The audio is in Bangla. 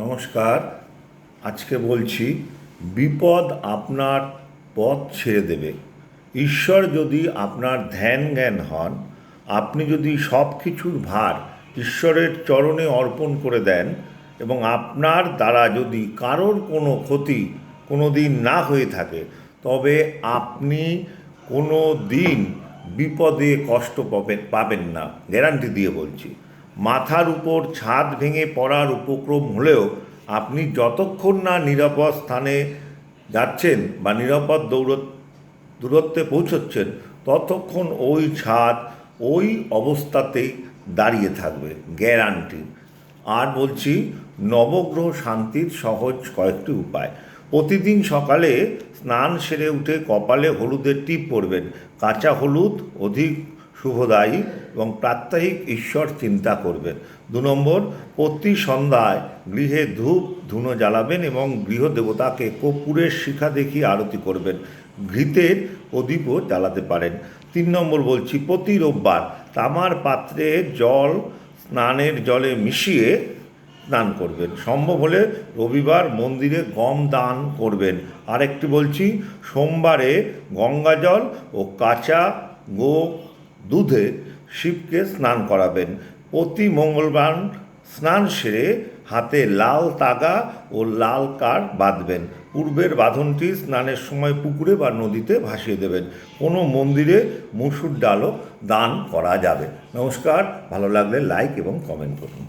নমস্কার। আজকে বলছি, বিপদ আপনার পথ ছেড়ে দেবে। ঈশ্বর যদি আপনার ধ্যান জ্ঞান হন, আপনি যদি সব কিছুর ভার ঈশ্বরের চরণে অর্পণ করে দেন এবং আপনার দ্বারা যদি কারোর কোনো ক্ষতি কোনো দিন না হয়ে থাকে, তবে আপনি কোনো দিন বিপদে কষ্ট পাবেন না, গ্যারান্টি দিয়ে বলছি। মাথার উপর ছাদ ভেঙে পড়ার উপক্রম হলেও আপনি যতক্ষণ না নিরাপদ স্থানে যাচ্ছেন বা নিরাপদ দূরত্বে পৌঁছচ্ছেন, ততক্ষণ ওই ছাদ ওই অবস্থাতেই দাঁড়িয়ে থাকবে, গ্যারান্টি। আর বলছি, নবগ্রহ শান্তির সহজ কয়েকটি উপায়। প্রতিদিন সকালে স্নান সেরে উঠে কপালে হলুদের টিপ পরবেন। কাঁচা হলুদ অধিক শুভদায়ী এবং প্রাত্যহিক ঈশ্বর চিন্তা করবেন। 2 নম্বর, প্রতি সন্ধ্যায় গৃহে ধূপ ধুনো জ্বালাবেন এবং গৃহদেবতাকে কর্পূরের শিখা দেখিয়ে আরতি করবেন। ঘৃতের প্রদীপও জ্বালাতে পারেন। 3 নম্বর বলছি, প্রতি রোববার তামার পাত্রে জল স্নানের জলে মিশিয়ে স্নান করবেন। সম্ভব হলে রবিবার মন্দিরে গম দান করবেন। আরেকটি বলছি, সোমবারে গঙ্গাজল ও কাঁচা দুধে শিবকে স্নান করাবেন। প্রতি মঙ্গলবার স্নান সেরে হাতে লাল তাগা ও লাল কার বাঁধবেন। পূর্বের বাঁধনটি স্নানের সময় পুকুরে বা নদীতে ভাসিয়ে দেবেন। কোনো মন্দিরে মুসুর ডালও দান করা যাবে। নমস্কার। ভালো লাগলে লাইক এবং কমেন্ট করুন।